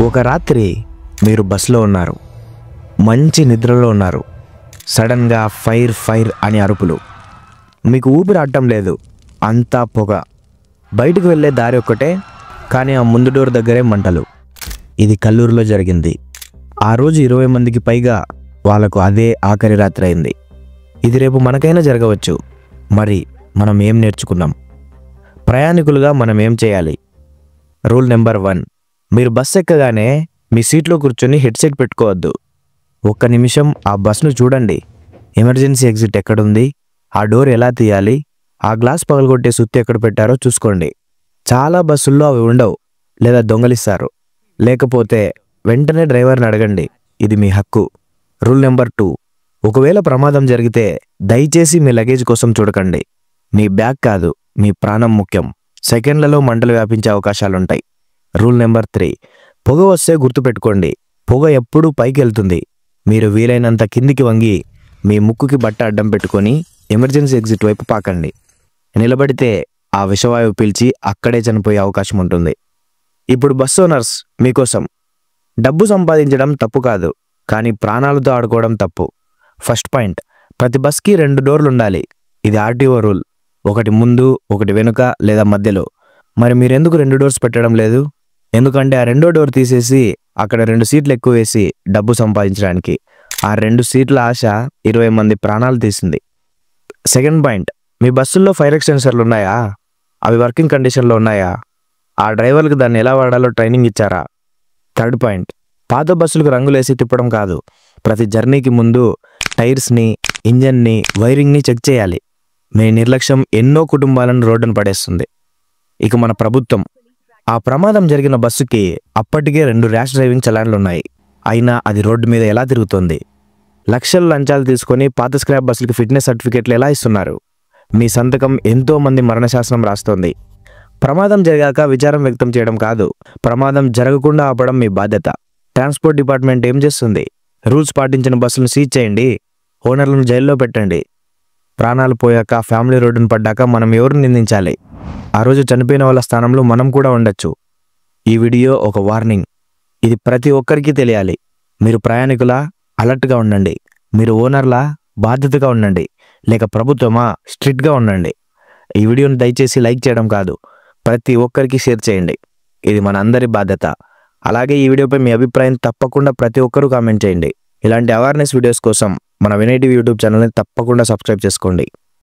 ఒక రాత్రి మీరు బస్సులో ఉన్నారు, మంచి నిద్రలో ఉన్నారు. సడన్గా ఫైర్ ఫైర్ అని అరుపులు. మీకు ఊపిరి ఆడటం లేదు, అంతా పొగ. బయటకు వెళ్ళే దారి ఒక్కటే, కానీ ఆ ముందు డోర్ దగ్గరే మంటలు. ఇది కల్లూరులో జరిగింది. ఆ రోజు 20 మందికి పైగా వాళ్ళకు అదే ఆఖరి రాత్రి అయింది. ఇది రేపు మనకైనా జరగవచ్చు. మరి మనం ఏం నేర్చుకున్నాం? ప్రయాణికులుగా మనం ఏం చేయాలి? రూల్ నెంబర్ 1, మీరు బస్సు ఎక్కగానే మీ సీట్లో కూర్చొని హెడ్సెట్ పెట్టుకోవద్దు. ఒక్క నిమిషం ఆ బస్సును చూడండి. ఎమర్జెన్సీ ఎగ్జిట్ ఎక్కడుంది, ఆ డోర్ ఎలా తీయాలి, ఆ గ్లాస్ పగలగొట్టే సుత్తి ఎక్కడ పెట్టారో చూసుకోండి. చాలా బస్సుల్లో అవి ఉండవు, లేదా దొంగలిస్తారు. లేకపోతే వెంటనే డ్రైవర్ని అడగండి, ఇది మీ హక్కు. రూల్ నెంబర్ 2, ఒకవేళ ప్రమాదం జరిగితే దయచేసి మీ లగేజ్ కోసం చూడకండి. మీ బ్యాగ్ కాదు, మీ ప్రాణం ముఖ్యం. సెకండ్లలో మంటలు వ్యాపించే అవకాశాలుంటాయి. రూల్ నెంబర్ 3, పొగ వస్తే గుర్తుపెట్టుకోండి, పొగ ఎప్పుడూ పైకి వెళ్తుంది. మీరు వీలైనంత కిందికి వంగి మీ ముక్కుకి బట్ట అడ్డం పెట్టుకొని ఎమర్జెన్సీ ఎగ్జిట్ వైపు పాకండి. నిలబడితే ఆ విషవాయువు పీల్చి అక్కడే చనిపోయే అవకాశం ఉంటుంది. ఇప్పుడు బస్ ఓనర్స్ మీకోసం, డబ్బు సంపాదించడం తప్పు కాదు, కానీ ప్రాణాలతో ఆడుకోవడం తప్పు. ఫస్ట్ పాయింట్, ప్రతి బస్కి 2 డోర్లు ఉండాలి. ఇది ఆర్టీఓ రూల్. ఒకటి ముందు, ఒకటి వెనుక లేదా మధ్యలో. మరి మీరెందుకు 2 డోర్స్ పెట్టడం లేదు? ఎందుకంటే ఆ 2వ డోర్ తీసేసి అక్కడ 2 సీట్లు ఎక్కువ వేసి డబ్బు సంపాదించడానికి. ఆ 2 సీట్ల ఆశ 20 మంది ప్రాణాలు తీసింది. సెకండ్ పాయింట్, మీ బస్సుల్లో ఫైర్ ఎక్స్టెన్సర్లు ఉన్నాయా? అవి వర్కింగ్ కండిషన్లో ఉన్నాయా? ఆ డ్రైవర్కి దాన్ని ఎలా వాడాలో ట్రైనింగ్ ఇచ్చారా? థర్డ్ పాయింట్, పాత బస్సులకు రంగులేసి తిప్పడం కాదు. ప్రతి జర్నీకి ముందు టైర్స్ని, ఇంజన్ని, వైరింగ్ని చెక్ చేయాలి. మీ నిర్లక్ష్యం ఎన్నో కుటుంబాలను రోడ్డున పడేస్తుంది. ఇక మన ప్రభుత్వం, ఆ ప్రమాదం జరిగిన బస్సుకి అప్పటికే 2 ర్యాష్ డ్రైవింగ్ చలాన్లు ఉన్నాయి. అయినా అది రోడ్డు మీద ఎలా తిరుగుతుంది? లక్షల లంచాలు తీసుకొని పాత స్క్రాప్ బస్సులకి ఫిట్నెస్ సర్టిఫికెట్లు ఎలా ఇస్తున్నారు? మీ సంతకం ఎంతో మంది మరణశాసనం రాస్తోంది. ప్రమాదం జరిగాక విచారం వ్యక్తం చేయడం కాదు, ప్రమాదం జరగకుండా ఆపడం మీ బాధ్యత. ట్రాన్స్పోర్ట్ డిపార్ట్మెంట్ ఏం చేస్తుంది? రూల్స్ పాటించిన బస్సులను సీజ్ చేయండి, ఓనర్లను జైల్లో పెట్టండి. ప్రాణాలు పోయాక, ఫ్యామిలీ రోడ్డును పడ్డాక మనం ఎవరిని నిందించాలి? ఆ రోజు చనిపోయిన వాళ్ళ స్థానంలో మనం కూడా ఉండొచ్చు. ఈ వీడియో ఒక వార్నింగ్. ఇది ప్రతి ఒక్కరికి తెలియాలి. మీరు ప్రయాణికులా? అలర్ట్గా ఉండండి. మీరు ఓనర్లా? బాధ్యతగా ఉండండి. లేక ప్రభుత్వమా? స్ట్రిక్ట్గా ఉండండి. ఈ వీడియోని దయచేసి లైక్ చేయడం కాదు, ప్రతి ఒక్కరికి షేర్ చేయండి. ఇది మన అందరి బాధ్యత. అలాగే ఈ వీడియోపై మీ అభిప్రాయం తప్పకుండా ప్రతి ఒక్కరూ కామెంట్ చేయండి. ఇలాంటి అవేర్నెస్ వీడియోస్ కోసం మన వినయ్ టీవీ యూట్యూబ్ ఛానల్ని తప్పకుండా సబ్స్క్రైబ్ చేసుకోండి.